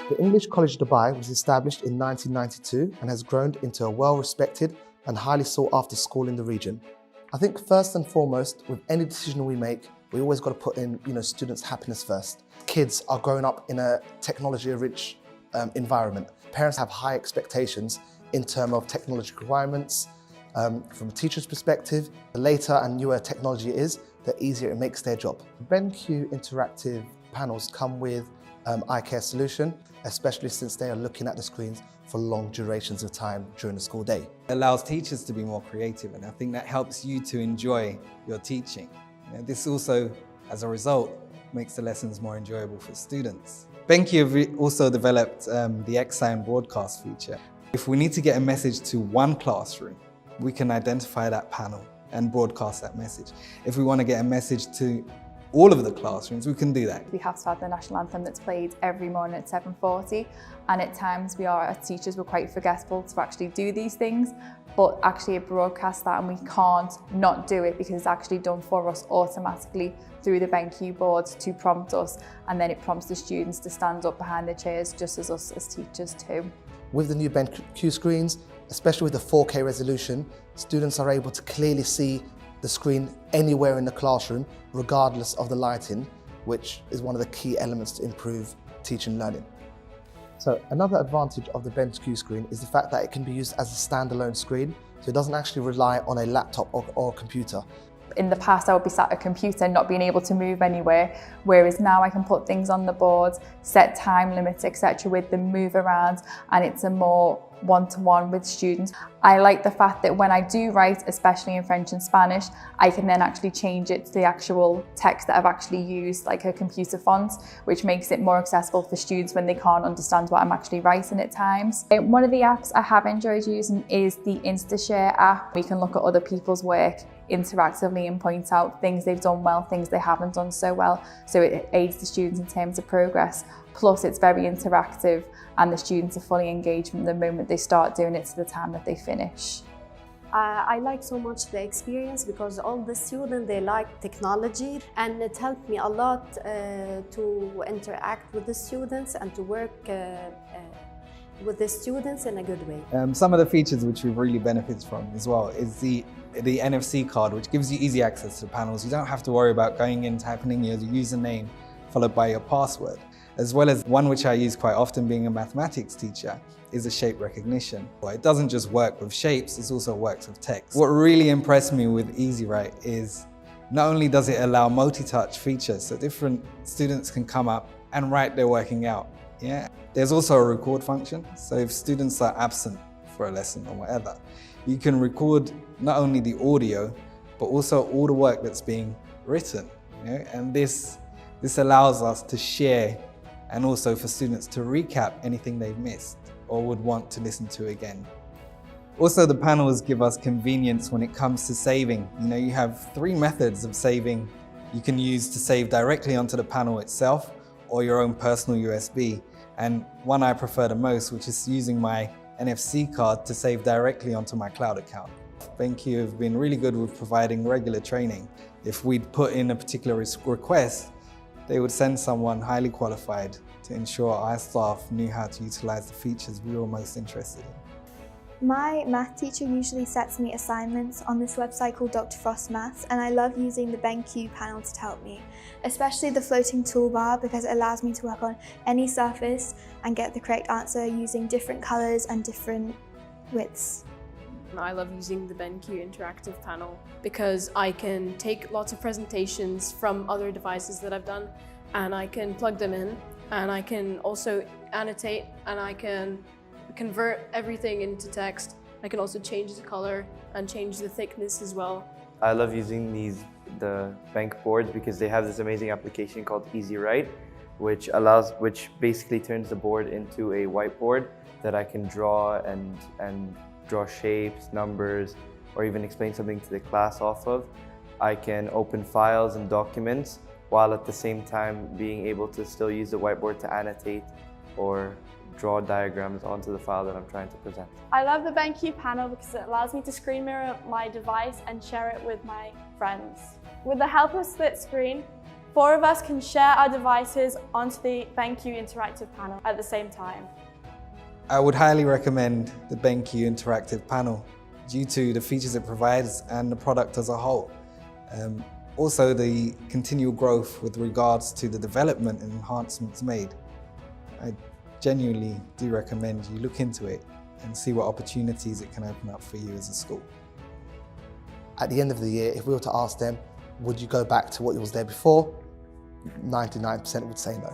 The English College Dubai was established in 1992 and has grown into a well-respected and highly sought-after school in the region. I think first and foremost, with any decision we make, we always got to put in, students' happiness first. Kids are growing up in a technology-rich environment. Parents have high expectations in terms of technology requirements. From a teacher's perspective, the later and newer technology is, the easier it makes their job. BenQ Interactive Panels come with eye care solution, especially since they are looking at the screens for long durations of time during the school day. It allows teachers to be more creative, and I think that helps you to enjoy your teaching. This also, as a result, makes the lessons more enjoyable for students. BenQ have also developed the X-Sign broadcast feature. If we need to get a message to one classroom, we can identify that panel and broadcast that message. If we want to get a message to all of the classrooms, we can do that. We have to have the national anthem that's played every morning at 7:40, and at times as teachers, we're quite forgetful to actually do these things, but actually it broadcasts that and we can't not do it because it's actually done for us automatically through the BenQ board to prompt us, and then it prompts the students to stand up behind their chairs just as us as teachers too. With the new BenQ screens, especially with the 4K resolution, students are able to clearly see the screen anywhere in the classroom, regardless of the lighting, which is one of the key elements to improve teaching and learning. So another advantage of the BenQ screen is the fact that it can be used as a standalone screen, so it doesn't actually rely on a laptop or a computer. In the past, I would be sat at a computer not being able to move anywhere, whereas now I can put things on the board, set time limits, etc. with them, move around, and it's a more one-to-one with students. I like the fact that when I do write, especially in French and Spanish, I can then actually change it to the actual text that I've actually used, like a computer font, which makes it more accessible for students when they can't understand what I'm actually writing at times. One of the apps I have enjoyed using is the InstaShare app. We can look at other people's work interactively and point out things they've done well, things they haven't done so well. So it aids the students in terms of progress. Plus it's very interactive and the students are fully engaged from the moment they start doing it to the time that they finish. I like so much the experience because all the students, they like technology, and it helped me a lot to interact with the students and to work with the students in a good way. Some of the features which we've really benefited from as well is the NFC card, which gives you easy access to the panels. You don't have to worry about going in, typing in your username followed by your password. As well as one which I use quite often being a mathematics teacher is a shape recognition. It doesn't just work with shapes, it also works with text. What really impressed me with EasyWrite is not only does it allow multi-touch features, so different students can come up and write their working out. There's also a record function, so if students are absent for a lesson or whatever, you can record not only the audio, but also all the work that's being written. And this allows us to share and also for students to recap anything they've missed or would want to listen to again. Also, the panels give us convenience when it comes to saving. You have 3 methods of saving you can use to save directly onto the panel itself or your own personal USB. And one I prefer the most, which is using my NFC card to save directly onto my cloud account. BenQ have been really good with providing regular training. If we'd put in a particular request, they would send someone highly qualified to ensure our staff knew how to utilize the features we were most interested in. My math teacher usually sets me assignments on this website called Dr. Frost Maths, and I love using the BenQ panels to help me, especially the floating toolbar because it allows me to work on any surface and get the correct answer using different colors and different widths. I love using the BenQ Interactive Panel because I can take lots of presentations from other devices that I've done and I can plug them in, and I can also annotate, and I can convert everything into text. I can also change the color and change the thickness as well. I love using the BenQ boards because they have this amazing application called EasyWrite, which basically turns the board into a whiteboard that I can draw and draw shapes, numbers, or even explain something to the class off of. I can open files and documents while at the same time being able to still use the whiteboard to annotate or draw diagrams onto the file that I'm trying to present. I love the BenQ panel because it allows me to screen mirror my device and share it with my friends. With the help of split screen, 4 of us can share our devices onto the BenQ Interactive Panel at the same time. I would highly recommend the BenQ Interactive Panel due to the features it provides and the product as a whole. Also the continual growth with regards to the development and enhancements made. I genuinely do recommend you look into it and see what opportunities it can open up for you as a school. At the end of the year, if we were to ask them, would you go back to what was there before? 99% would say no.